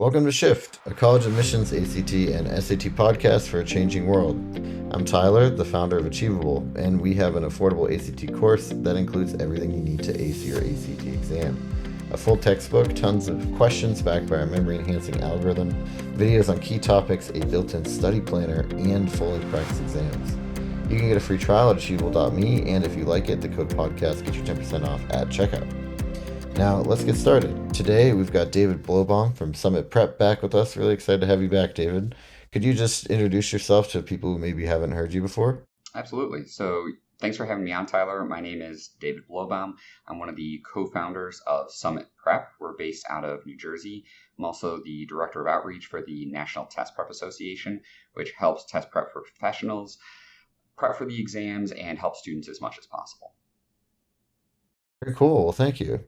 Welcome to Shift, a college admissions, ACT, and SAT podcast for a changing world. I'm Tyler, the founder of Achievable, and we have an affordable ACT course that includes everything you need to ace your ACT exam. A full textbook, tons of questions backed by our memory-enhancing algorithm, videos on key topics, a built-in study planner, and full-length practice exams. You can get a free trial at achievable.me, and if you like it, the code podcast gets you 10% off at checkout. Now, let's get started. Today, we've got David Blobaum from Summit Prep back with us. Really excited to have you back, David. Could you just introduce yourself to people who maybe haven't heard you before? Absolutely. So thanks for having me on, Tyler. My name is David Blobaum. I'm one of the co-founders of Summit Prep. We're based out of New Jersey. I'm also the director of outreach for the National Test Prep Association, which helps test prep professionals prep for the exams and help students as much as possible. Very cool. Well, thank you.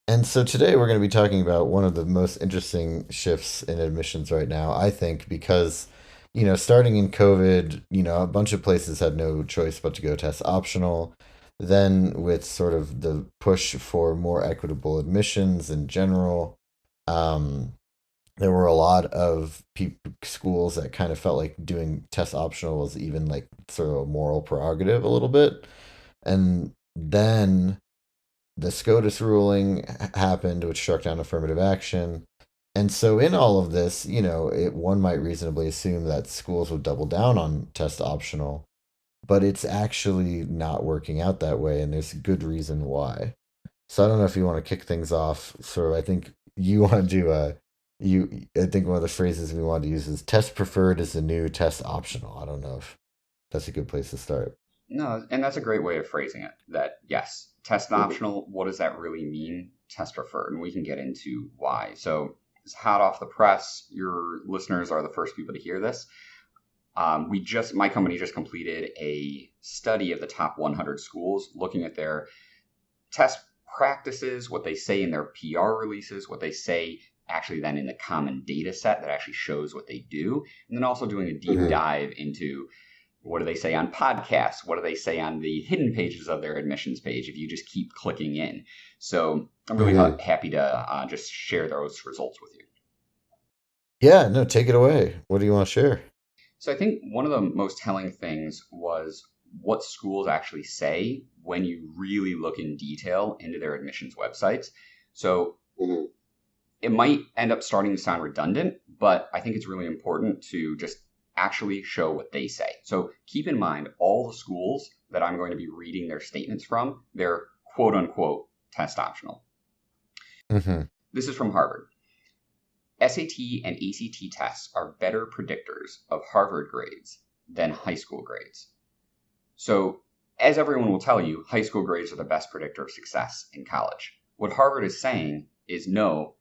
And so today we're going to be talking about one of the most interesting shifts in admissions right now, I think, because, starting in COVID, a bunch of places had no choice but to go test optional. Then with sort of the push for more equitable admissions in general, um, there were a lot of schools that kind of felt like doing test optional was even like sort of a moral prerogative a little bit. And then the SCOTUS ruling happened, which struck down affirmative action. And so, in all of this, one might reasonably assume that schools would double down on test optional, but it's actually not working out that way, and there's good reason why. So, I don't know if you want to kick things off. Sort of, I think you want to I think one of the phrases we want to use is test preferred is the new test optional. I don't know if that's a good place to start. No, and that's a great way of phrasing it. That, yes, test optional, what does that really mean? Test preferred, and we can get into why. So it's hot off the press. Your listeners are the first people to hear this. My company just completed a study of the top 100 schools, looking at their test practices, what they say in their PR releases, what they say actually then in the common data set that actually shows what they do, and then also doing a deep dive into what do they say on podcasts? What do they say on the hidden pages of their admissions page if you just keep clicking in? So I'm really happy to just share those results with you. Yeah, no, take it away. What do you want to share? So I think one of the most telling things was what schools actually say when you really look in detail into their admissions websites. So it might end up starting to sound redundant, but I think it's really important to just actually show what they say. So keep in mind, all the schools that I'm going to be reading their statements from, they're quote unquote test optional. Mm-hmm. This is from Harvard. SAT and ACT tests are better predictors of Harvard grades than high school grades. So as everyone will tell you, high school grades are the best predictor of success in college. What Harvard is saying is no,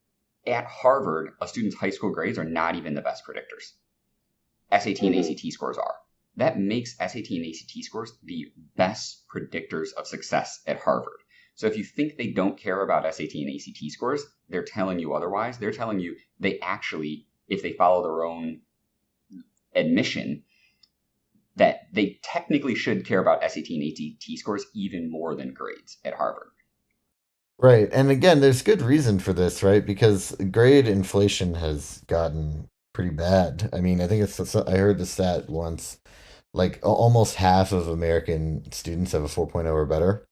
at Harvard, a student's high school grades are not even the best predictors. SAT and ACT scores are. That makes SAT and ACT scores the best predictors of success at Harvard. So if you think they don't care about SAT and ACT scores, they're telling you otherwise. They're telling you they actually, if they follow their own admission, that they technically should care about SAT and ACT scores even more than grades at Harvard. Right. And again, there's good reason for this, right? Because grade inflation has gotten pretty bad. I mean, I think I heard the stat once, like almost half of American students have a 4.0 or better.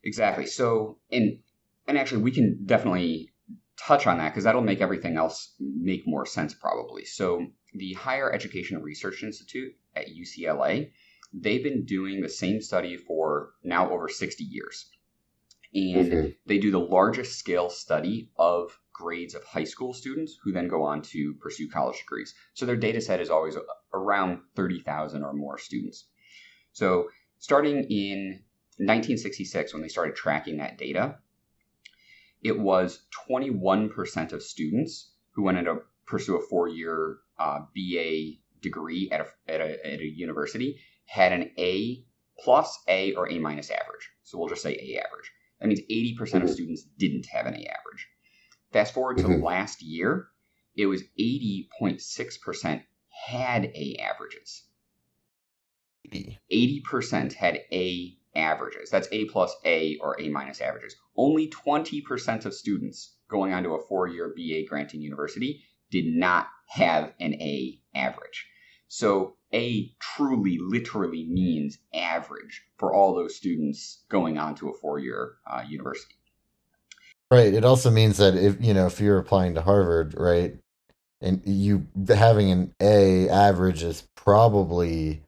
Exactly. So, and actually we can definitely touch on that because that'll make everything else make more sense probably. So the Higher Education Research Institute at UCLA, they've been doing the same study for now over 60 years. And they do the largest scale study of grades of high school students who then go on to pursue college degrees. So their data set is always around 30,000 or more students. So starting in 1966, when they started tracking that data, it was 21% of students who went to pursue a 4-year BA degree at a university had an A plus, A, or A minus average. So we'll just say A average. That means 80% of students didn't have an A average. Fast forward to last year, it was 80.6% had A averages. 80% had A averages. That's A plus A or A minus averages. Only 20% of students going on to a 4-year BA granting university did not have an A average. So A truly, literally means average for all those students going on to a 4-year university. Right. It also means that if you're applying to Harvard, right, and you having an A average is probably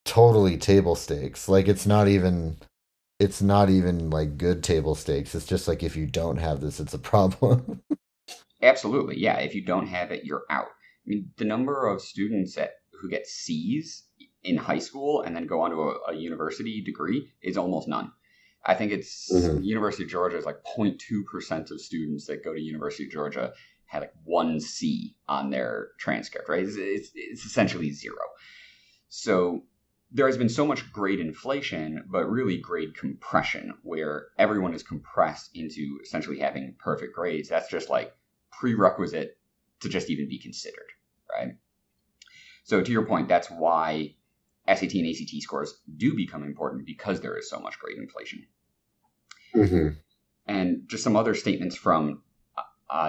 totally table stakes. Like it's not even like good table stakes. It's just like if you don't have this, it's a problem. Absolutely, yeah. If you don't have it, you're out. I mean, the number of students who get C's in high school and then go on to a university degree is almost none. I think it's Hmm. University of Georgia is like 0.2% of students that go to University of Georgia had like one C on their transcript, right? It's essentially zero. So there has been so much grade inflation, but really grade compression, where everyone is compressed into essentially having perfect grades. That's just like prerequisite to just even be considered, right? So to your point, that's why SAT and ACT scores do become important because there is so much grade inflation. Hmm. And just some other statements from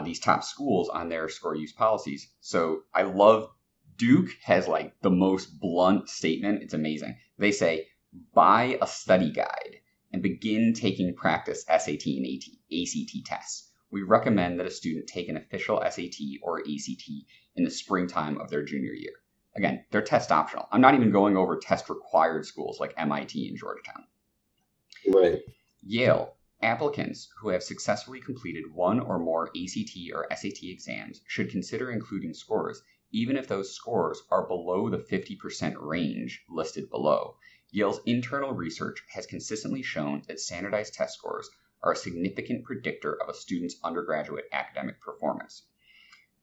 these top schools on their score use policies. So I love Duke has like the most blunt statement. It's amazing. They say, buy a study guide and begin taking practice SAT and ACT tests. We recommend that a student take an official SAT or ACT in the springtime of their junior year. Again, they're test optional. I'm not even going over test required schools like MIT and Georgetown. Right. Yale. Applicants who have successfully completed one or more ACT or SAT exams should consider including scores, even if those scores are below the 50% range listed below. Yale's internal research has consistently shown that standardized test scores are a significant predictor of a student's undergraduate academic performance.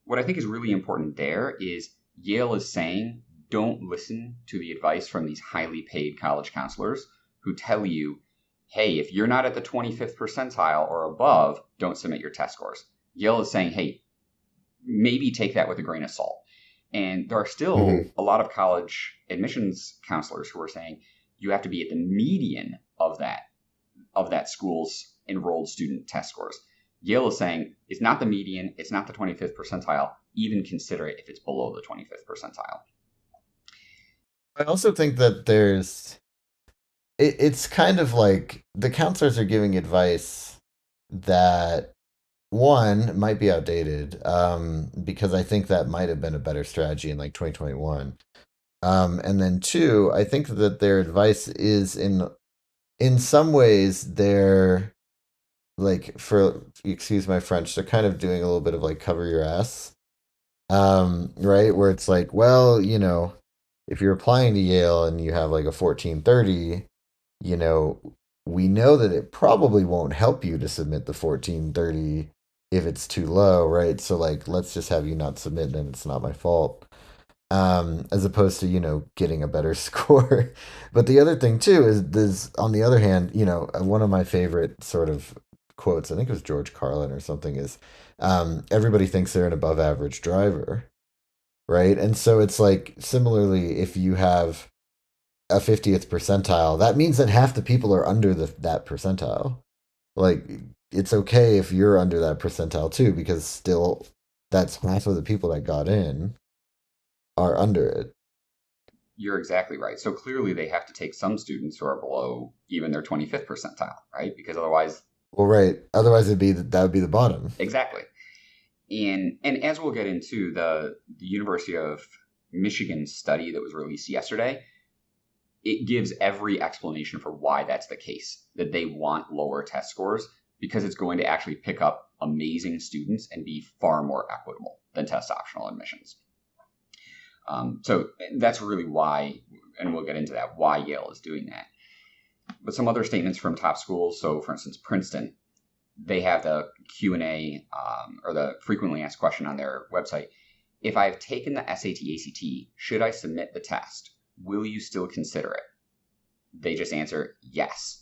What I think is really important there is Yale is saying don't listen to the advice from these highly paid college counselors who tell you, hey, if you're not at the 25th percentile or above, don't submit your test scores. Yale is saying, hey, maybe take that with a grain of salt. And there are still Hmm. a lot of college admissions counselors who are saying you have to be at the median of that school's enrolled student test scores. Yale is saying it's not the median, it's not the 25th percentile, even consider it if it's below the 25th percentile. I also think that it's kind of like the counselors are giving advice that one might be outdated, because I think that might have been a better strategy in like 2021. And then two, I think that their advice is in some ways they're like, for excuse my French, they're kind of doing a little bit of like cover your ass, right? Where it's like, well, if you're applying to Yale and you have like a 1430, you know, we know that it probably won't help you to submit the 1430 if it's too low, right? So like, let's just have you not submit and it's not my fault. As opposed to, getting a better score. But the other thing too is this, on the other hand, one of my favorite sort of quotes, I think it was George Carlin or something, is everybody thinks they're an above average driver, right? And so it's like, similarly, if you have a 50th percentile, that means that half the people are under that percentile. Like, it's okay if you're under that percentile too, because still that's half of the people that got in are under it. You're exactly right. So clearly they have to take some students who are below even their 25th percentile, right? Because otherwise, Well, right. Otherwise, that would be the bottom. exactly. And as we'll get into the University of Michigan study that was released yesterday, it gives every explanation for why that's the case, that they want lower test scores because it's going to actually pick up amazing students and be far more equitable than test optional admissions. So that's really why, and we'll get into that, why Yale is doing that. But some other statements from top schools. So, for instance, Princeton, they have the Q&A, or the frequently asked question on their website. If I've taken the SAT ACT, should I submit the test? Will you still consider it? They just answer yes.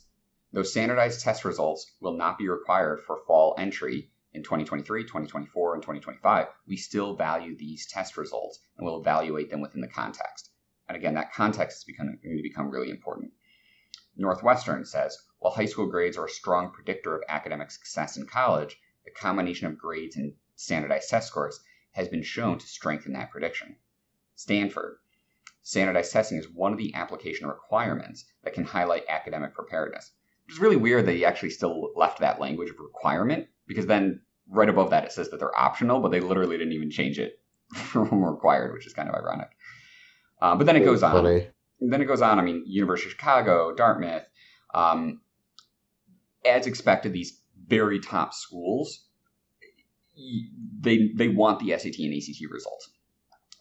Those standardized test results will not be required for fall entry in 2023, 2024, and 2025. We still value these test results and will evaluate them within the context. And again, that context is going to become really important. Northwestern says, while high school grades are a strong predictor of academic success in college, the combination of grades and standardized test scores has been shown to strengthen that prediction. Stanford, standardized testing is one of the application requirements that can highlight academic preparedness. Which is really weird that he actually still left that language of requirement, because then right above that it says that they're optional, but they literally didn't even change it from required, which is kind of ironic. But then it goes That's on. funny. Then it goes on. I mean, University of Chicago, Dartmouth, um, as expected, these very top schools, they want the SAT and ACT results.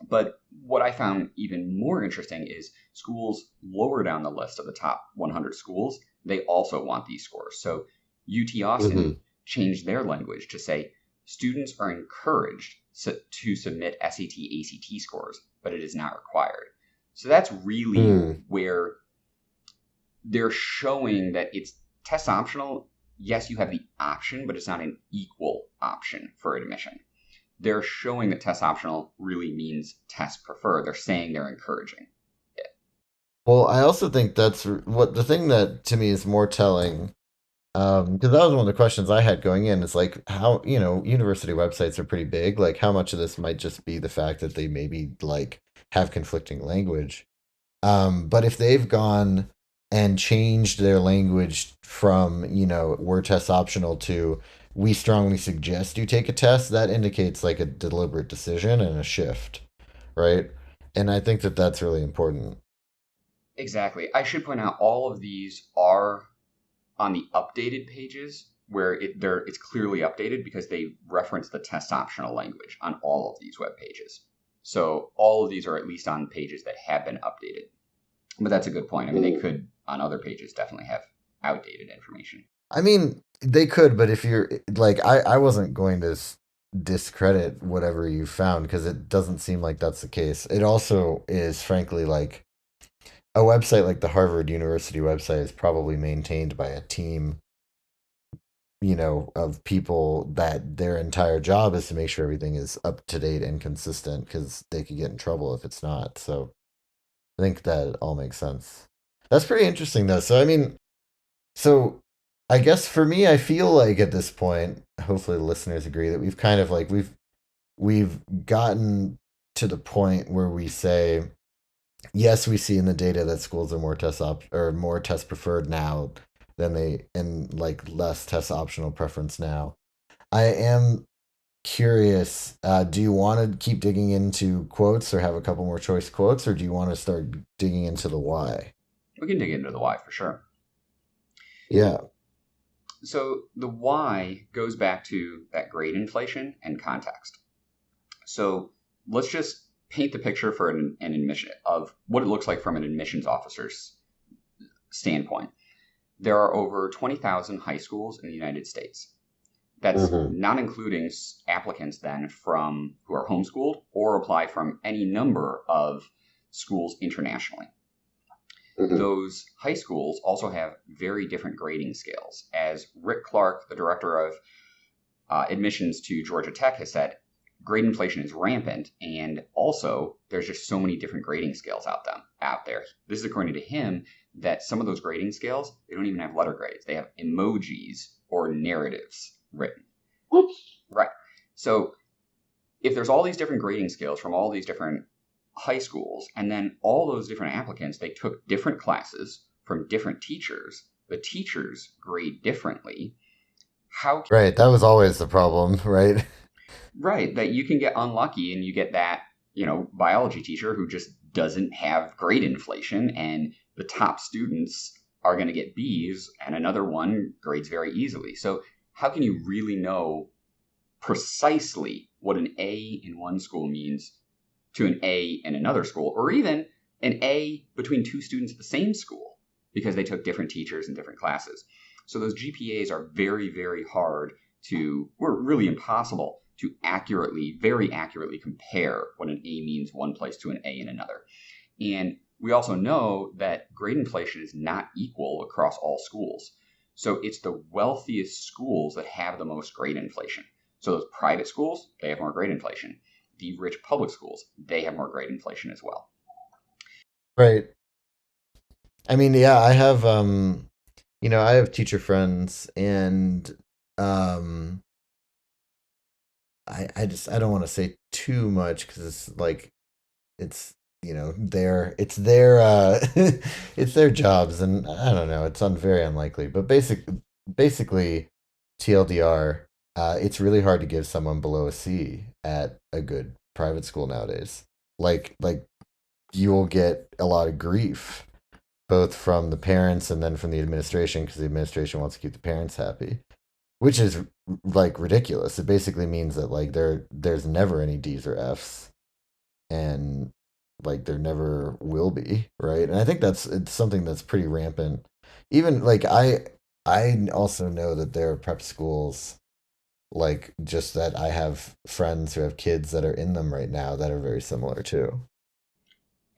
But what I found even more interesting is schools lower down the list of the top 100 schools, they also want these scores. So UT Hmm. Austin changed their language to say students are encouraged to submit SAT, ACT scores, but it is not required. So that's really Hmm. where they're showing that it's test optional. Yes, you have the option, but it's not an equal option for admission. They're showing that test optional really means test preferred. They're saying they're encouraging it. Well, I also think that's what the thing that to me is more telling. Because that was one of the questions I had going in. Is like how, university websites are pretty big. Like how much of this might just be the fact that they maybe like have conflicting language. But if they've gone and changed their language from, we're test optional to we strongly suggest you take a test, that indicates like a deliberate decision and a shift, right? And I think that that's really important. Exactly. I should point out all of these are on the updated pages where it's clearly updated because they reference the test optional language on all of these web pages. So all of these are at least on pages that have been updated. But that's a good point. I mean, they could on other pages definitely have outdated information. I mean, they could, but if you're like, I wasn't going to discredit whatever you found because it doesn't seem like that's the case. It also is, frankly, like a website like the Harvard University website is probably maintained by a team, of people that their entire job is to make sure everything is up to date and consistent because they could get in trouble if it's not. So I think that all makes sense. That's pretty interesting, though. So, I mean, so I guess for me, I feel like at this point, hopefully the listeners agree that we've kind of like we've gotten to the point where we say yes, we see in the data that schools are more test or more test preferred now than they and like less test optional preference now. I am curious. Do you want to keep digging into quotes or have a couple more choice quotes, or do you want to start digging into the why? We can dig into the why for sure. Yeah. So the why goes back to that grade inflation and context. So let's just paint the picture for an admission of what it looks like from an admissions officer's standpoint. There are over 20,000 high schools in the United States. That's Mm-hmm. not including applicants then from who are homeschooled or apply from any number of schools internationally. Mm-hmm. Those high schools also have very different grading scales. As Rick Clark, the director of admissions to Georgia Tech, has said, grade inflation is rampant, and also there's just so many different grading scales out there. This is according to him that some of those grading scales, they don't even have letter grades. They have emojis or narratives written. Right. So if there's all these different grading scales from all these different high schools, and then all those different applicants, they took different classes from different teachers, the teachers grade differently. How Right. That was always the problem, right? Right, that you can get unlucky and you get that, biology teacher who just doesn't have grade inflation, and the top students are going to get B's and another one grades very easily. So how can you really know precisely what an A in one school means to an A in another school, or even an A between two students at the same school because they took different teachers in different classes? So those GPAs are very, very hard or really impossible to very accurately compare what an A means one place to an A in another. And we also know that grade inflation is not equal across all schools. So it's the wealthiest schools that have the most grade inflation. So those private schools, they have more grade inflation. The rich public schools, they have more grade inflation as well. Right. I mean, yeah, I have I have teacher friends, and um I don't want to say too much because it's like it's it's their jobs, and I don't know, it's very unlikely, but basically TLDR, it's really hard to give someone below a C at a good private school nowadays. Like you will get a lot of grief both from the parents and then from the administration, because the administration wants to keep the parents happy, which is like ridiculous. It basically means that like there's never any D's or F's, and like there never will be, right? And I think it's something that's pretty rampant. Even like I also know that there are prep schools, like just that I have friends who have kids that are in them right now that are very similar too.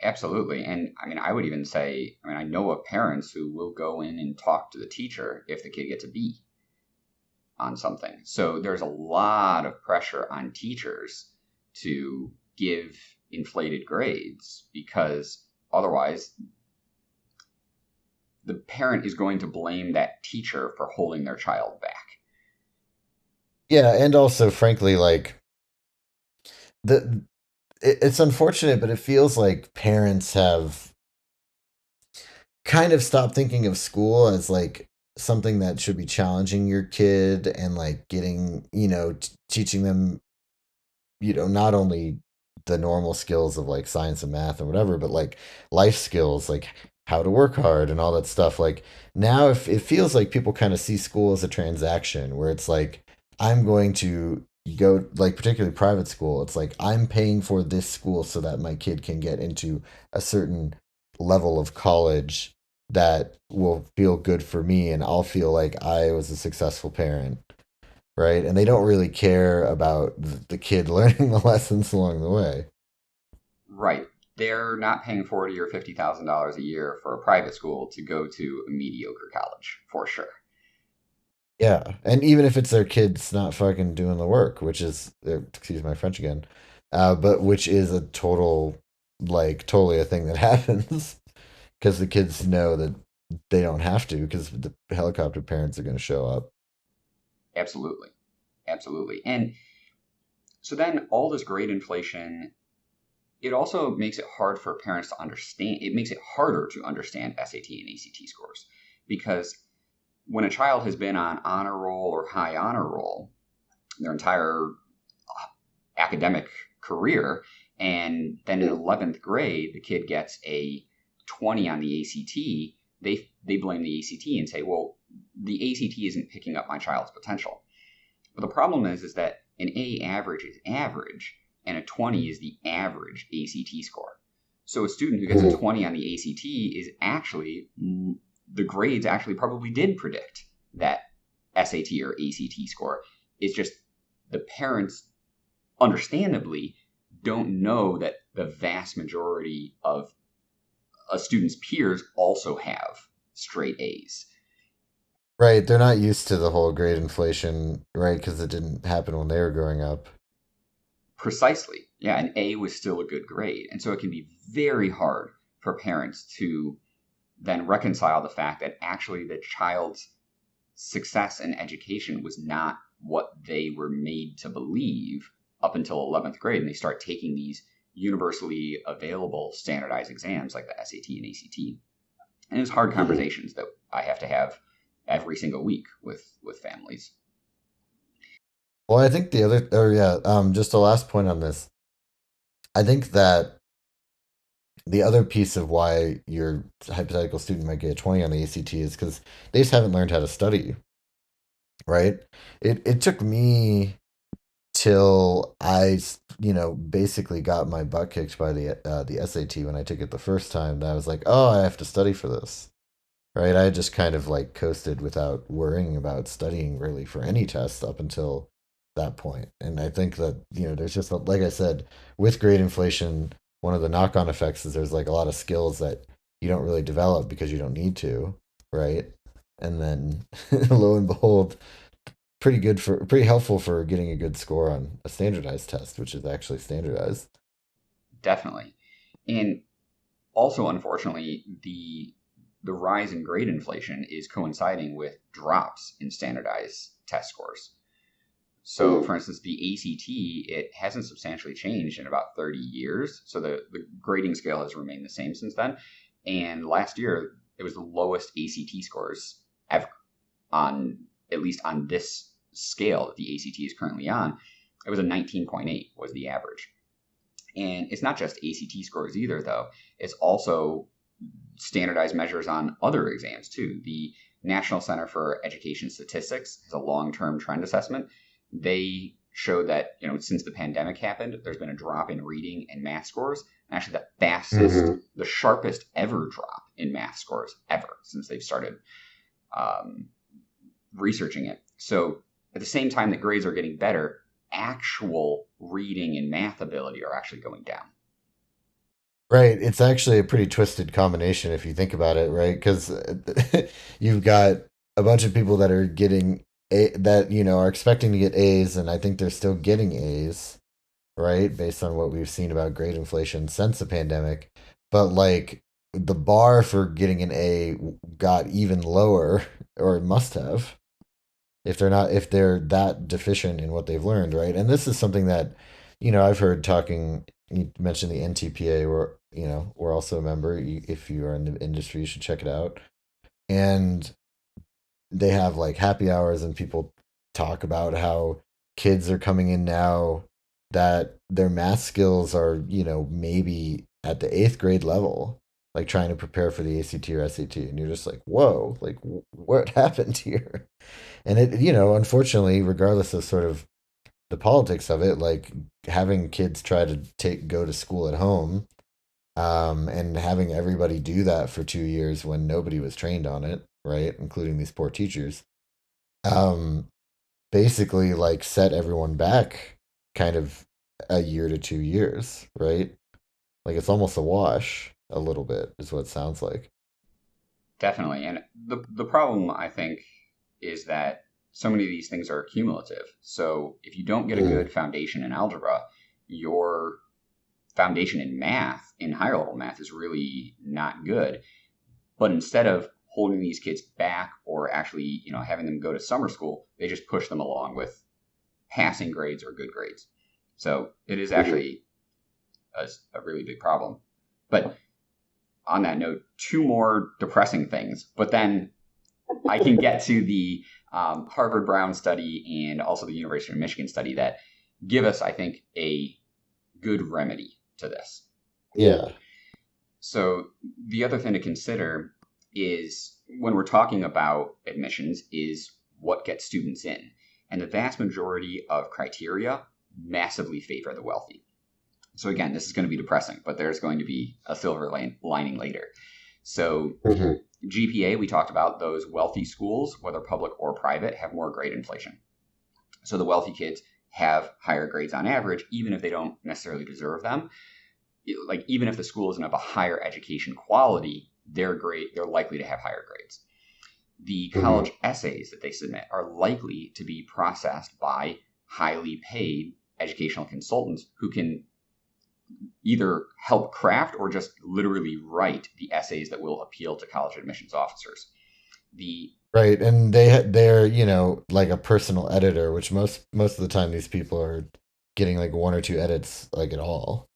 Absolutely. And I mean, I would even say, I mean, I know of parents who will go in and talk to the teacher if the kid gets a B on something. So there's a lot of pressure on teachers to give inflated grades because otherwise the parent is going to blame that teacher for holding their child back. Yeah, and also frankly like the it's unfortunate, but it feels like parents have kind of stopped thinking of school as like something that should be challenging your kid and like getting, teaching them, not only the normal skills of like science and math and whatever, but like life skills, like how to work hard and all that stuff. Like now, if it feels like people kind of see school as a transaction where it's like, I'm going to go, like, particularly private school, it's like, I'm paying for this school so that my kid can get into a certain level of college that will feel good for me, and I'll feel like I was a successful parent, right? And they don't really care about the kid learning the lessons along the way. Right. They're not paying 40 or $50,000 a year for a private school to go to a mediocre college, for sure. Yeah, and even if it's their kids not fucking doing the work, which is, excuse my French again, but which is a totally a thing that happens because the kids know that they don't have to because the helicopter parents are going to show up. Absolutely. Absolutely. And so then all this grade inflation, it also makes it hard for parents to understand. It makes it harder to understand SAT and ACT scores because when a child has been on honor roll or high honor roll their entire academic career, and then in 11th grade, the kid gets a 20 on the ACT, they blame the ACT and say, well, the ACT isn't picking up my child's potential. But the problem is that an A average is average, and a 20 is the average ACT score. So a student who gets a Mhm. 20 on the ACT is actually, the grades actually probably did predict that SAT or ACT score. It's just the parents, understandably, don't know that the vast majority of a student's peers also have straight A's. Right, they're not used to the whole grade inflation, right? Because it didn't happen when they were growing up. Precisely. Yeah, an A was still a good grade. And so it can be very hard for parents to then reconcile the fact that actually the child's success in education was not what they were made to believe up until 11th grade. And they start taking these universally available standardized exams like the SAT and ACT. And it's hard Mhm. conversations that I have to have every single week with families. Well, I think the other, or yeah, just a last point on this. I think that the other piece of why your hypothetical student might get a 20 on the ACT is because they just haven't learned how to study, right? It took me till basically got my butt kicked by the SAT when I took it the first time. That I was like, oh, I have to study for this, right? I just kind of like coasted without worrying about studying really for any test up until that point. And I think that, there's just, like I said, with grade inflation, one of the knock on effects is there's like a lot of skills that you don't really develop because you don't need to, right? And then lo and behold, pretty helpful for getting a good score on a standardized test, which is actually standardized. Definitely. And also, unfortunately, the rise in grade inflation is coinciding with drops in standardized test scores. So, for instance, the ACT, it hasn't substantially changed in about 30 years. So the grading scale has remained the same since then. And last year, it was the lowest ACT scores ever on, at least on this scale that the ACT is currently on. It was a 19.8 was the average. And it's not just ACT scores either, though. It's also standardized measures on other exams, too. The National Center for Education Statistics has a long-term trend assessment. They show that, since the pandemic happened, there's been a drop in reading and math scores. And actually, the fastest, the sharpest ever drop in math scores ever since they've started researching it. So at the same time that grades are getting better, actual reading and math ability are actually going down. Right. It's actually a pretty twisted combination if you think about it, right? Because you've got a bunch of people that are getting that are expecting to get A's, and I think they're still getting A's, right? Based on what we've seen about grade inflation since the pandemic. But like the bar for getting an A got even lower, or it must have, if they're that deficient in what they've learned, right? And this is something that, I've heard talking. You mentioned the NTPA, where we're also a member. If you are in the industry, you should check it out. And they have like happy hours, and people talk about how kids are coming in now that their math skills are, maybe at the eighth grade level, like trying to prepare for the ACT or SAT. And you're just like, whoa, like what happened here? And it, unfortunately, regardless of sort of the politics of it, like having kids try to go to school at home, and having everybody do that for 2 years when nobody was trained on it, right, including these poor teachers, um, basically like set everyone back kind of a year to 2 years, right? Like it's almost a wash a little bit, is what it sounds like. Definitely. And the problem, I think, is that so many of these things are cumulative. So if you don't get a Mm. good foundation in algebra, your foundation in math, in higher level math, is really not good. But instead of holding these kids back or actually, having them go to summer school, they just push them along with passing grades or good grades. So it is actually a really big problem. But on that note, two more depressing things. But then I can get to the Harvard Brown study and also the University of Michigan study that give us, I think, a good remedy to this. Yeah. So the other thing to consider is when we're talking about admissions is what gets students in. And the vast majority of criteria massively favor the wealthy. So again, this is going to be depressing, but there's going to be a silver lining later. So GPA, we talked about those wealthy schools, whether public or private, have more grade inflation. So the wealthy kids have higher grades on average, even if they don't necessarily deserve them. Like even if the school isn't of a higher education quality, they're likely to have higher grades. The college essays that they submit are likely to be processed by highly paid educational consultants who can either help craft or just literally write the essays that will appeal to college admissions officers. The Right, and they're like a personal editor, which most of the time these people are getting like one or two edits like at all.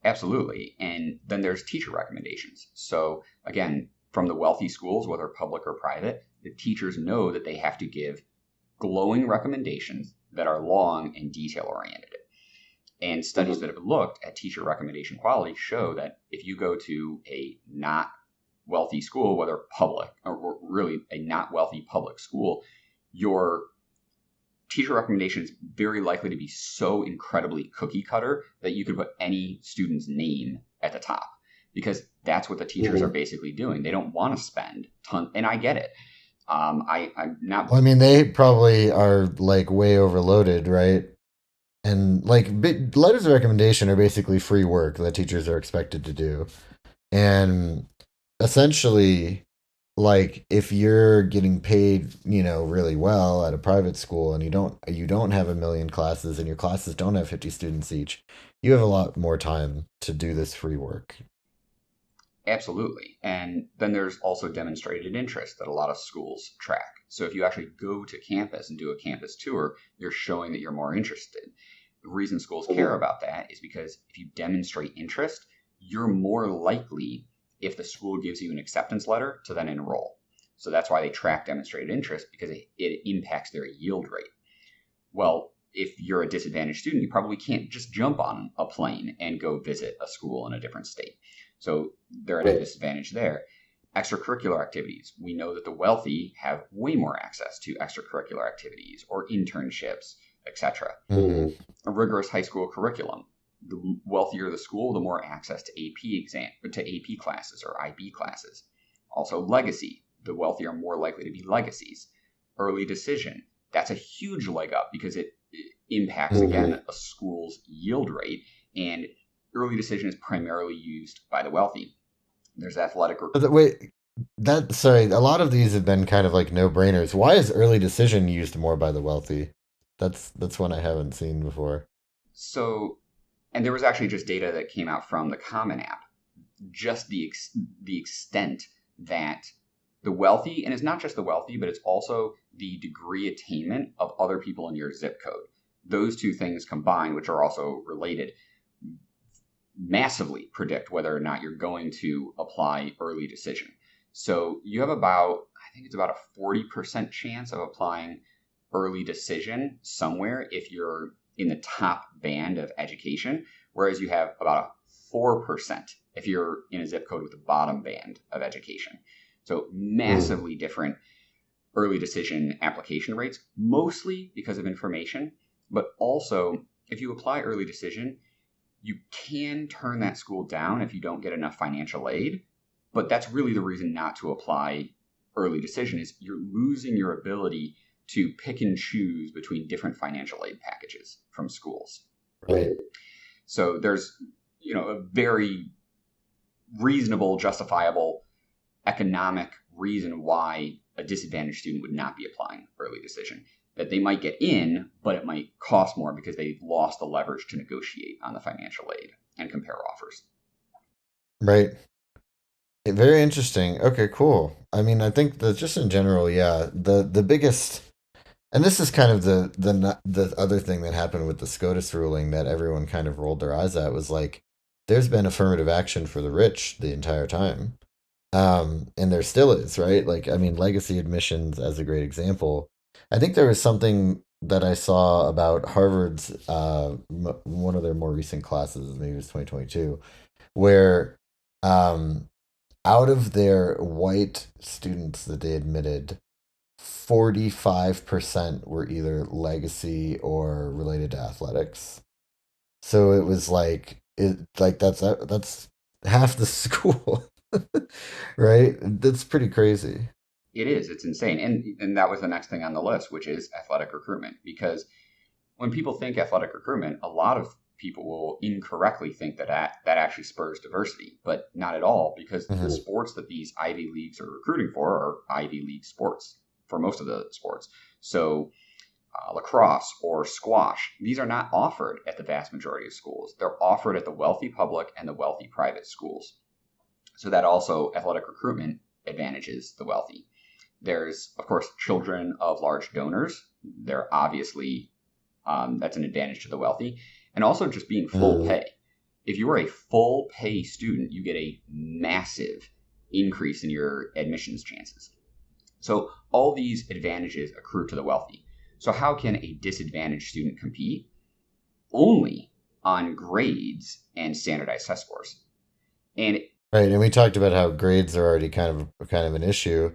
Absolutely. And then there's teacher recommendations. So again, from the wealthy schools, whether public or private, the teachers know that they have to give glowing recommendations that are long and detail oriented. And studies that have looked at teacher recommendation quality show that if you go to a not wealthy school, whether public or really a not wealthy public school, your teacher recommendation is very likely to be so incredibly cookie cutter that you could put any student's name at the top because that's what the teachers are basically doing. They don't want to spend ton, and I get it. I'm not. Well, I mean, they probably are like way overloaded, right? And like letters of recommendation are basically free work that teachers are expected to do. And essentially, like if you're getting paid, really well at a private school and you don't have a million classes and your classes don't have 50 students each, you have a lot more time to do this free work. Absolutely. And then there's also demonstrated interest that a lot of schools track. So if you actually go to campus and do a campus tour, you're showing that you're more interested. The reason schools care about that is because if you demonstrate interest, you're more likely, if the school gives you an acceptance letter, to then enroll. So that's why they track demonstrated interest, because it impacts their yield rate. Well, if you're a disadvantaged student, you probably can't just jump on a plane and go visit a school in a different state. So they're at a Right. disadvantage there. Extracurricular activities. We know that the wealthy have way more access to extracurricular activities or internships, etc. Hmm. A rigorous high school curriculum. The wealthier the school, the more access to AP classes or IB classes. Also legacy. The wealthy are more likely to be legacies. Early decision. That's a huge leg up because it impacts, Hmm. again, a school's yield rate. And early decision is primarily used by the wealthy. There's athletic. Wait, that sorry, a lot of these have been kind of like no-brainers. Why is early decision used more by the wealthy? That's one I haven't seen before. So, and there was actually just data that came out from the Common App, just the extent that the wealthy, and it's not just the wealthy, but it's also the degree attainment of other people in your zip code. Those two things combined, which are also related, massively predict whether or not you're going to apply early decision. So you have I think it's about a 40% chance of applying early decision somewhere if you're in the top band of education, whereas you have about a 4% if you're in a zip code with the bottom band of education. So Mm. massively different early decision application rates, mostly because of information, but also if you apply early decision, you can turn that school down if you don't get enough financial aid, but that's really the reason not to apply early decision is you're losing your ability to pick and choose between different financial aid packages from schools. Right. So there's, a very reasonable, justifiable economic reason why a disadvantaged student would not be applying early decision. That they might get in, but it might cost more because they've lost the leverage to negotiate on the financial aid and compare offers. Right. Very interesting. Okay, cool. I mean, I think that just in general, yeah, the biggest, and this is kind of the other thing that happened with the SCOTUS ruling that everyone kind of rolled their eyes at was like, there's been affirmative action for the rich the entire time. And there still is, right? Like, I mean, legacy admissions as a great example. I think there was something that I saw about Harvard's one of their more recent classes, maybe it was 2022, where um, out of their white students that they admitted, 45% were either legacy or related to athletics. So it was like that's half the school. Right? That's pretty crazy. It is. It's insane. And that was the next thing on the list, which is athletic recruitment. Because when people think athletic recruitment, a lot of people will incorrectly think that actually spurs diversity, but not at all, because the Hmm. sports that these Ivy Leagues are recruiting for are Ivy League sports for most of the sports. So lacrosse or squash, these are not offered at the vast majority of schools. They're offered at the wealthy public and the wealthy private schools. So that also athletic recruitment advantages the wealthy. There's, of course, children of large donors. They're obviously, that's an advantage to the wealthy. And also just being full Hmm. pay. If you are a full pay student, you get a massive increase in your admissions chances. So all these advantages accrue to the wealthy. So how can a disadvantaged student compete? Only on grades and standardized test scores. And Right, and we talked about how grades are already kind of an issue.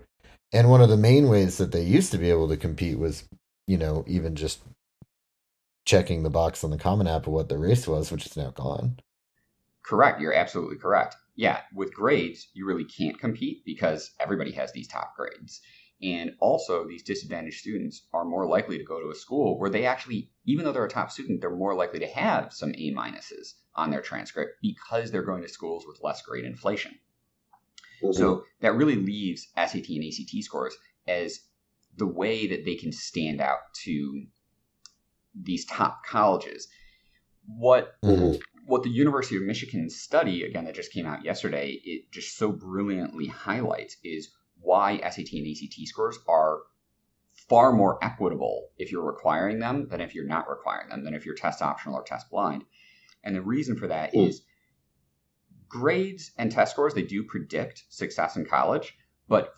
And one of the main ways that they used to be able to compete was, even just checking the box on the Common App of what the race was, which is now gone. correct. You're absolutely correct. Yeah, with grades, you really can't compete because everybody has these top grades. And also, these disadvantaged students are more likely to go to a school where they actually, even though they're a top student, they're more likely to have some A minuses on their transcript because they're going to schools with less grade inflation. So that really leaves SAT and ACT scores as the way that they can stand out to these top colleges. What Hmm. what the University of Michigan study, again, that just came out yesterday, it just so brilliantly highlights is why SAT and ACT scores are far more equitable if you're requiring them than if you're not requiring them, than if you're test optional or test blind. And the reason for that is grades and test scores, they do predict success in college, but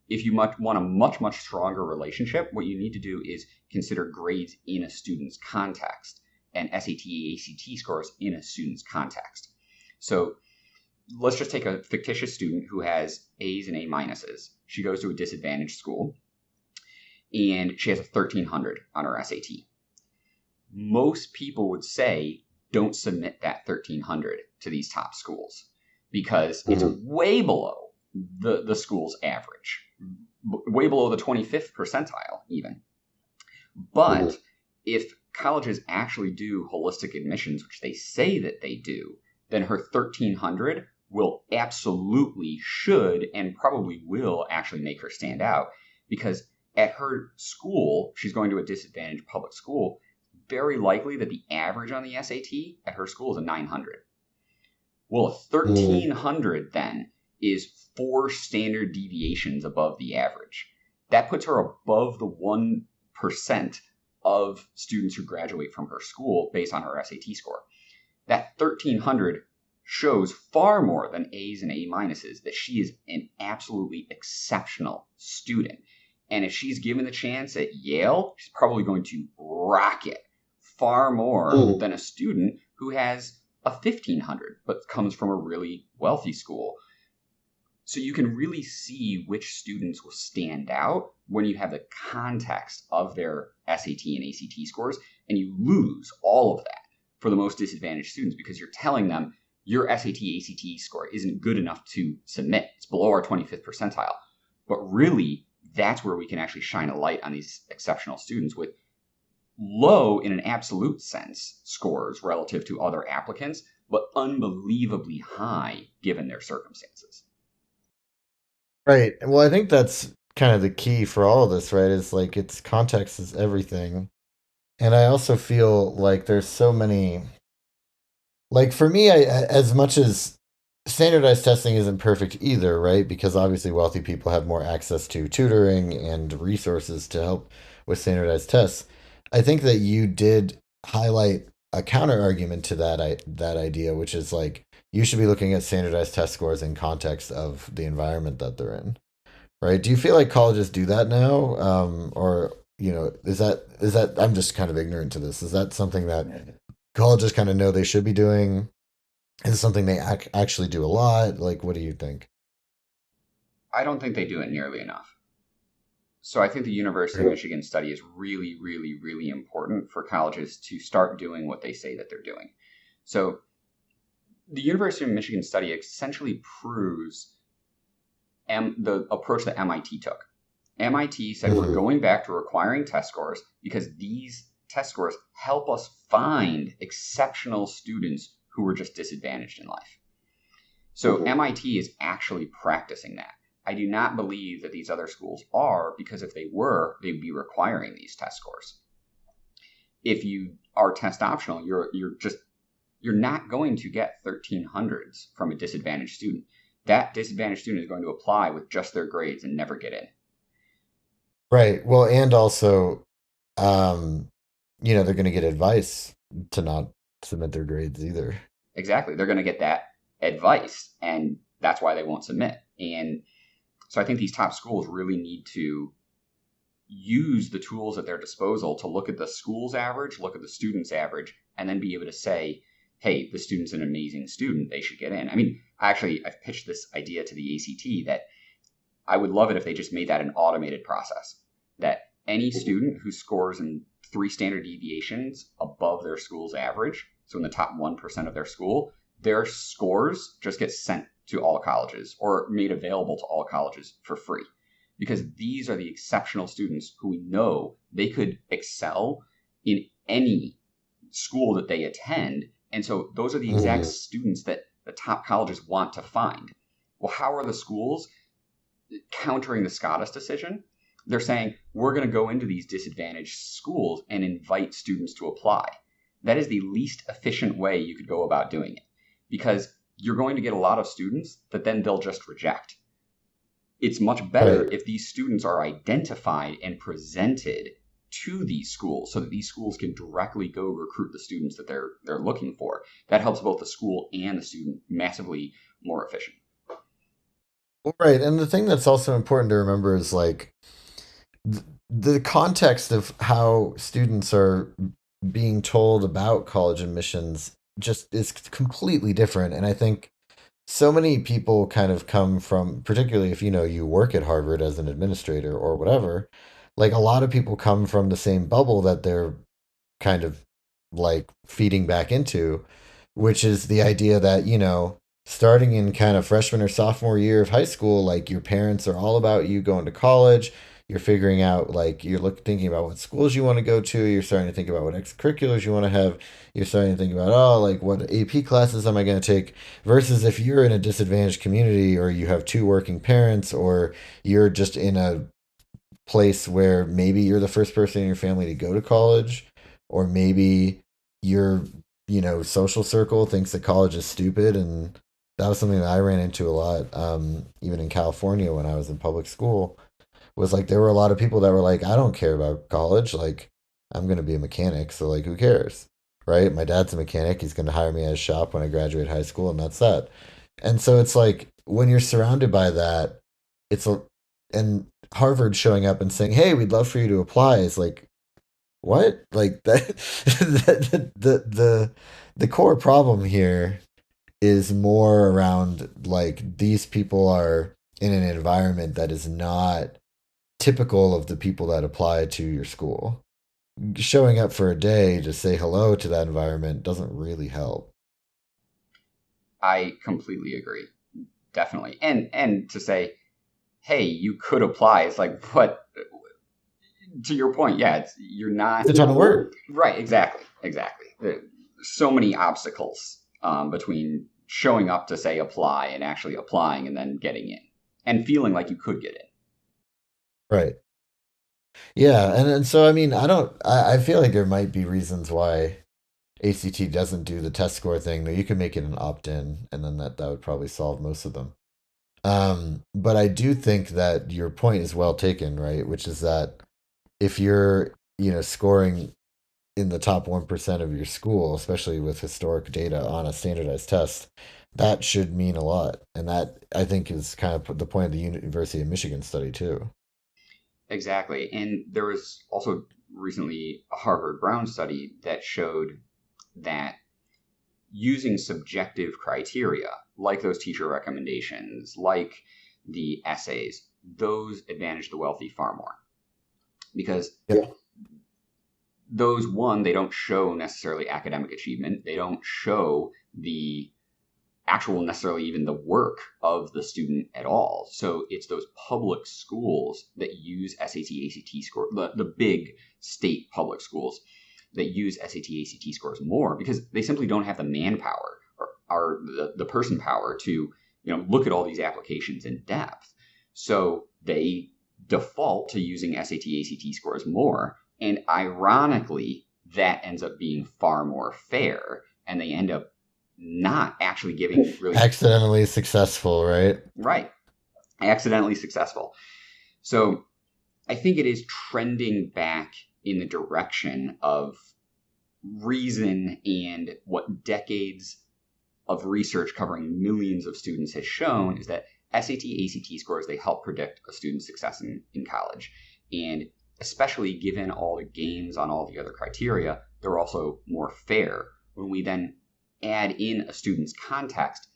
if you want a much, much stronger relationship, what you need to do is consider grades in a student's context and SAT, ACT scores in a student's context. So let's just take a fictitious student who has A's and A minuses. She goes to a disadvantaged school and she has a 1300 on her SAT. Most people would say don't submit that 1300 to these top schools because it's way below the school's average, way below the 25th percentile even. But if colleges actually do holistic admissions, which they say that they do, then her 1300 will absolutely should and probably will actually make her stand out because at her school, she's going to a disadvantaged public school, very likely that the average on the SAT at her school is a 900. Well, a 1300 then is 4 standard deviations above the average. That puts her above the 1% of students who graduate from her school based on her SAT score. That 1300 shows far more than A's and A minuses that she is an absolutely exceptional student. And if she's given the chance at Yale, she's probably going to rock it far more than a student who has a 1500 but comes from a really wealthy school. So you can really see which students will stand out when you have the context of their SAT and ACT scores, and you lose all of that for the most disadvantaged students because you're telling them your SAT, ACT score isn't good enough to submit. It's below our 25th percentile. But really, that's where we can actually shine a light on these exceptional students with low in an absolute sense scores relative to other applicants, but unbelievably high given their circumstances. Right. Well, I think that's kind of the key for all of this, right? Is like it's context is everything. And I also feel like there's so many like for me as much as standardized testing isn't perfect either, right? Because obviously wealthy people have more access to tutoring and resources to help with standardized tests. I think that you did highlight a counter argument to that idea, which is like you should be looking at standardized test scores in context of the environment that they're in, right? Do you feel like colleges do that now, or is that I'm just kind of ignorant to this? Is that something that colleges kind of know they should be doing? Is it something they actually do a lot? Like, what do you think? I don't think they do it nearly enough. So I think the University of Michigan study is really, really, really important for colleges to start doing what they say that they're doing. So the University of Michigan study essentially proves the approach that MIT took. MIT said we're going back to requiring test scores because these test scores help us find exceptional students who were just disadvantaged in life. So MIT is actually practicing that. I do not believe that these other schools are, because if they were, they'd be requiring these test scores. If you are test optional, you're not going to get 1300s from a disadvantaged student. That disadvantaged student is going to apply with just their grades and never get in. Right. Well, and also, um, they're going to get advice to not submit their grades either. Exactly. They're going to get that advice, and that's why they won't submit. And so I think these top schools really need to use the tools at their disposal to look at the school's average, look at the student's average, and then be able to say, hey, the student's an amazing student. They should get in. I mean, I've pitched this idea to the ACT that I would love it if they just made that an automated process, that any student who scores in 3 standard deviations above their school's average, so in the top 1% of their school, their scores just get sent to all colleges or made available to all colleges for free. Because these are the exceptional students who we know they could excel in any school that they attend. And so those are the exact students that the top colleges want to find. Well, how are the schools countering the SCOTUS decision? They're saying, we're going to go into these disadvantaged schools and invite students to apply. that is the least efficient way you could go about doing it, because you're going to get a lot of students that then they'll just reject. It's much better Right. if these students are identified and presented to these schools so that these schools can directly go recruit the students that they're looking for. That helps both the school and the student massively more efficient. Right. And the thing that's also important to remember is like the context of how students are being told about college admissions just is completely different. And I think so many people kind of come from, particularly if you know you work at Harvard as an administrator or whatever, like a lot of people come from the same bubble that they're kind of like feeding back into, which is the idea that, starting in kind of freshman or sophomore year of high school, like your parents are all about you going to college. You're figuring out, like, thinking about what schools you want to go to. You're starting to think about what extracurriculars you want to have. You're starting to think about, oh, like, what AP classes am I going to take? Versus if you're in a disadvantaged community, or you have two working parents, or you're just in a place where maybe you're the first person in your family to go to college, or maybe your social circle thinks that college is stupid. And that was something that I ran into a lot, even in California when I was in public school. Was like there were a lot of people that were like, I don't care about college, like I'm going to be a mechanic, so like who cares, right? My dad's a mechanic, he's going to hire me at his shop when I graduate high school, and that's that. And so it's like when you're surrounded by that, it's a and Harvard showing up and saying, "Hey, we'd love for you to apply." Is like, what? Like that the core problem here is more around like these people are in an environment that is not typical of the people that apply to your school. Showing up for a day to say hello to that environment doesn't really help. I completely agree. Definitely. And to say, hey, you could apply. It's like, what? To your point, yeah, you're not It's a ton of work. right. Exactly, exactly. There's so many obstacles between showing up to say apply and actually applying and then getting in and feeling like you could get in. Right. Yeah, and so I mean, I feel like there might be reasons why ACT doesn't do the test score thing. Though you could make it an opt-in, and then that would probably solve most of them. But I do think that your point is well taken, right? Which is that if you're, scoring in the top 1% of your school, especially with historic data on a standardized test, that should mean a lot. And that I think is kind of the point of the University of Michigan study too. Exactly. And there was also recently a Harvard Brown study that showed that using subjective criteria, like those teacher recommendations, like the essays, those advantage the wealthy far more. Because Yeah. those, one, they don't show necessarily academic achievement, they don't show the actual necessarily even the work of the student at all. So it's those public schools that use SAT, ACT score, the big state public schools that use SAT, ACT scores more because they simply don't have the manpower or the person power to look at all these applications in depth. So they default to using SAT, ACT scores more. And ironically, that ends up being far more fair. And they end up not actually giving really Accidentally successful, right? right, accidentally successful. So I think it is trending back in the direction of reason and what decades of research covering millions of students has shown is that SAT, ACT scores, they help predict a student's success in college. And especially given all the gains on all the other criteria, they're also more fair. When we then add in a student's context,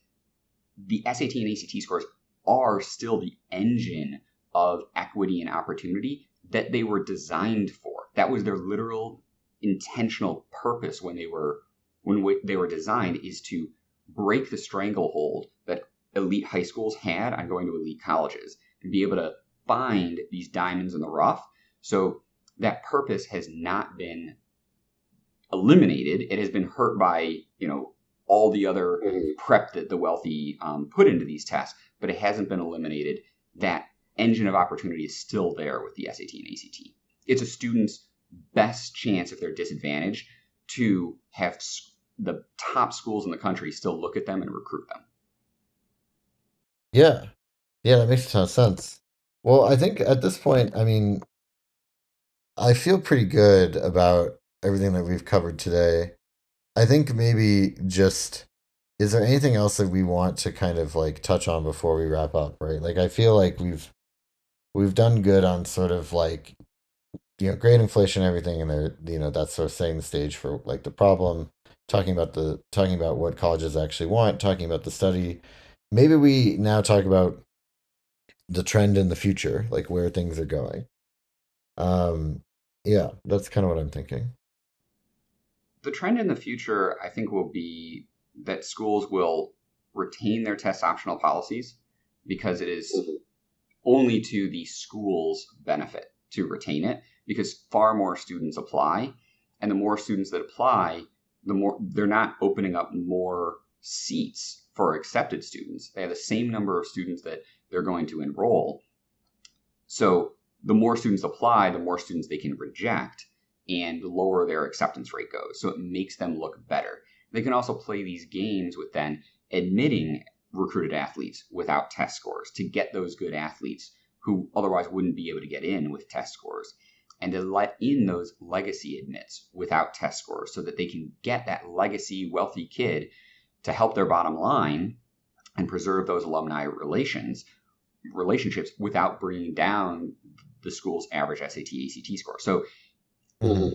the SAT and ACT scores are still the engine of equity and opportunity that they were designed for. That was their literal intentional purpose when they were designed, is to break the stranglehold that elite high schools had on going to elite colleges and be able to find these diamonds in the rough. So that purpose has not been eliminated. It has been hurt by all the other prep that the wealthy put into these tests, but it hasn't been eliminated. That engine of opportunity is still there with the SAT and ACT. It's a student's best chance, if they're disadvantaged, to have the top schools in the country still look at them and recruit them. Yeah. Yeah, that makes a ton of sense. Well, I think at this point, I mean, I feel pretty good about everything that we've covered today. I think maybe just is there anything else that we want to kind of like touch on before we wrap up, right? Like I feel like we've done good on sort of like, great inflation and everything, and they're, that's sort of setting the stage for like the problem, talking about what colleges actually want, talking about the study. Maybe we now talk about the trend in the future, like where things are going. Um, yeah, that's kind of what I'm thinking. The trend in the future, I think, will be that schools will retain their test optional policies because it is only to the school's benefit to retain it because far more students apply. And the more students that apply, the more they're not opening up more seats for accepted students. They have the same number of students that they're going to enroll. So the more students apply, the more students they can reject and the lower their acceptance rate goes. So it makes them look better. They can also play these games with then admitting recruited athletes without test scores to get those good athletes who otherwise wouldn't be able to get in with test scores, and to let in those legacy admits without test scores so that they can get that legacy wealthy kid to help their bottom line and preserve those alumni relationships without bringing down the school's average SAT ACT score. So Hmm.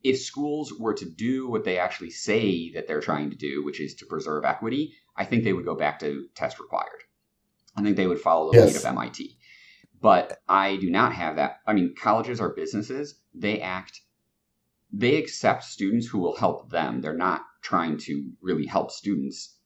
if schools were to do what they actually say that they're trying to do, which is to preserve equity, I think they would go back to test required. I think they would follow the lead of Yes. MIT. But I do not have that. I mean, colleges are businesses. They accept students who will help them. They're not trying to really help students.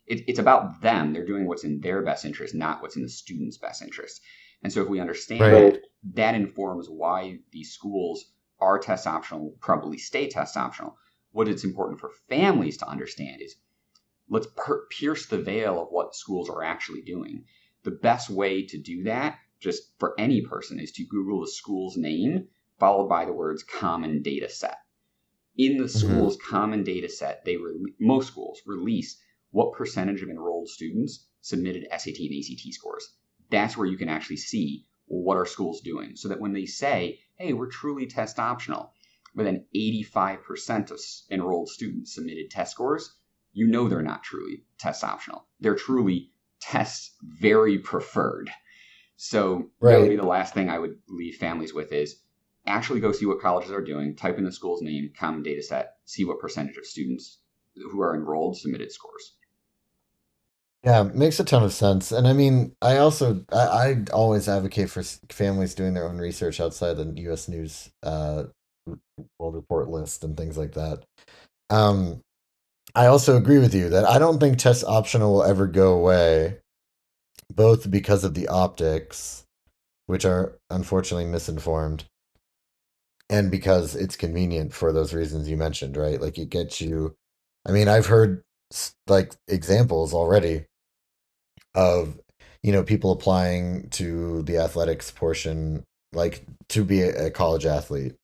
It's about them. They're doing what's in their best interest, not what's in the student's best interest. And so if we understand Right. that, that informs why these schools are test optional, probably stay test optional. What it's important for families to understand is let's pierce the veil of what schools are actually doing. The best way to do that, just for any person, is to Google the school's name followed by the words common data set. In the Hmm. school's common data set, most schools release what percentage of enrolled students submitted SAT and ACT scores. That's where you can actually see, well, what are schools doing, so that when they say, hey, we're truly test optional, but then 85% of enrolled students submitted test scores, you know they're not truly test optional. They're truly test very preferred. So that would be Right. the last thing I would leave families with is actually go see what colleges are doing, type in the school's name, common data set, see what percentage of students who are enrolled submitted scores. Yeah, makes a ton of sense. And I mean, I always advocate for families doing their own research outside the U.S. News World Report list and things like that. Um, I also agree with you that I don't think test optional will ever go away, both because of the optics, which are unfortunately misinformed, and because it's convenient for those reasons you mentioned, right? Like it gets you. I mean, I've heard like examples already of people applying to the athletics portion, like to be a college athlete,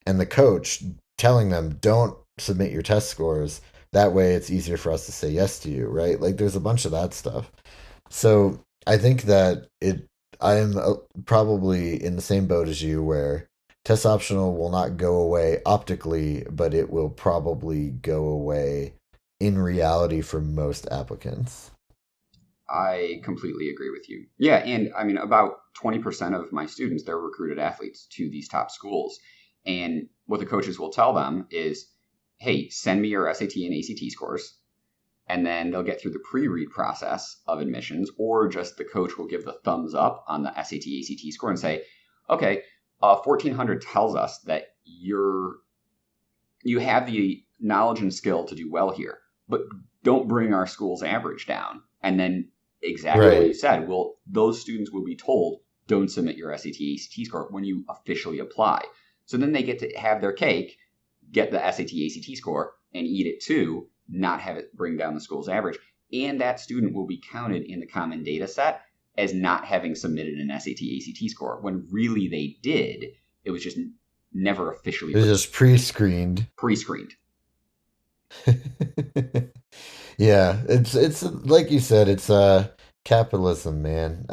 and the coach telling them don't submit your test scores, that way it's easier for us to say yes to you, right? Like there's a bunch of that stuff. So I think that I am probably in the same boat as you, where test optional will not go away optically, but it will probably go away in reality for most applicants. I completely agree with you. Yeah, and I mean, about 20% of my students, they're recruited athletes to these top schools. And what the coaches will tell them is, hey, send me your SAT and ACT scores. And then they'll get through the pre-read process of admissions, or just the coach will give the thumbs up on the SAT ACT score and say, okay, 1400 tells us that you have the knowledge and skill to do well here, but don't bring our school's average down. And then exactly what you Right. said, well, those students will be told, don't submit your SAT ACT score when you officially apply. So then they get to have their cake, get the SAT ACT score, and eat it too, not have it bring down the school's average. And that student will be counted in the common data set as not having submitted an SAT ACT score when really they did. It was just never officially It's just pre-screened. pre-screened. Yeah, it's like you said, it's capitalism, man.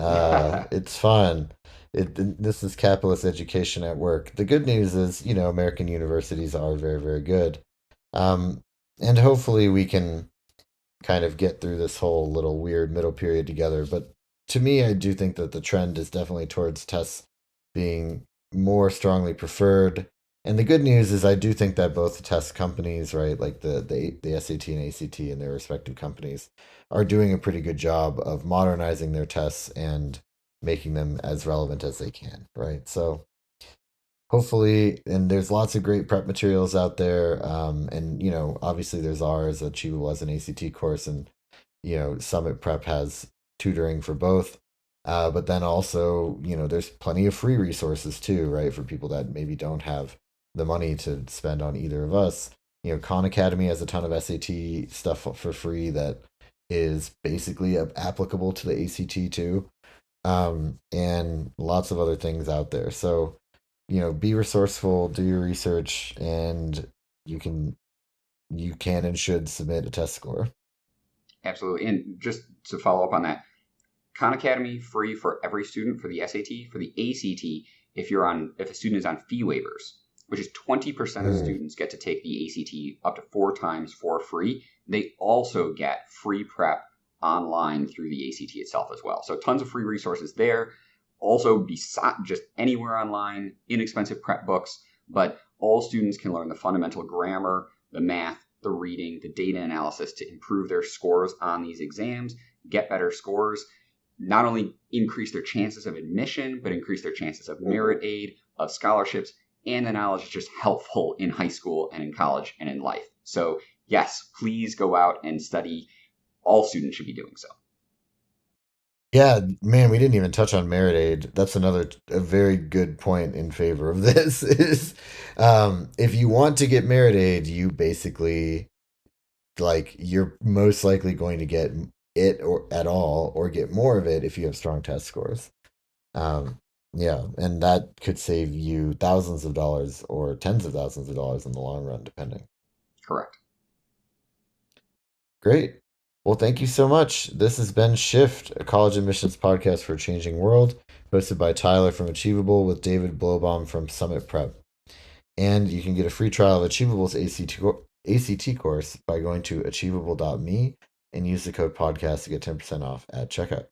It's fun. This is capitalist education at work. The good news is, American universities are very, very good. Um, and hopefully we can kind of get through this whole little weird middle period together. But to me, I do think that the trend is definitely towards tests being more strongly preferred. And the good news is, I do think that both the test companies, right, like the SAT and ACT and their respective companies, are doing a pretty good job of modernizing their tests and making them as relevant as they can, right? So hopefully, and there's lots of great prep materials out there. And obviously there's ours, Achievable as an ACT course, and Summit Prep has tutoring for both. But then also, there's plenty of free resources too, right? For people that maybe don't have the money to spend on either of us. Khan Academy has a ton of SAT stuff for free that is basically applicable to the ACT too. And lots of other things out there. So, be resourceful, do your research, and you can and should submit a test score. Absolutely. And just to follow up on that, Khan Academy free for every student for the SAT. For the ACT, if a student is on fee waivers, which is 20% of Mm. students get to take the ACT up to 4 times for free, they also get free prep online through the ACT itself as well. So tons of free resources there. Also, just anywhere online, inexpensive prep books, but all students can learn the fundamental grammar, the math, the reading, the data analysis to improve their scores on these exams, get better scores, not only increase their chances of admission, but increase their chances of merit aid, of scholarships, and the knowledge is just helpful in high school and in college and in life. So, yes, please go out and study. All students should be doing so. Yeah, man, we didn't even touch on merit aid. That's a very good point in favor of this is if you want to get merit aid, you basically like you're most likely going to get it or at all or get more of it if you have strong test scores. Um, yeah, and that could save you thousands of dollars or tens of thousands of dollars in the long run, depending. Correct. Great. Well, thank you so much. This has been Shift, a college admissions podcast for a changing world, hosted by Tyler from Achievable with David Blobaum from Summit Prep. And you can get a free trial of Achievable's ACT course by going to achievable.me and use the code podcast to get 10% off at checkout.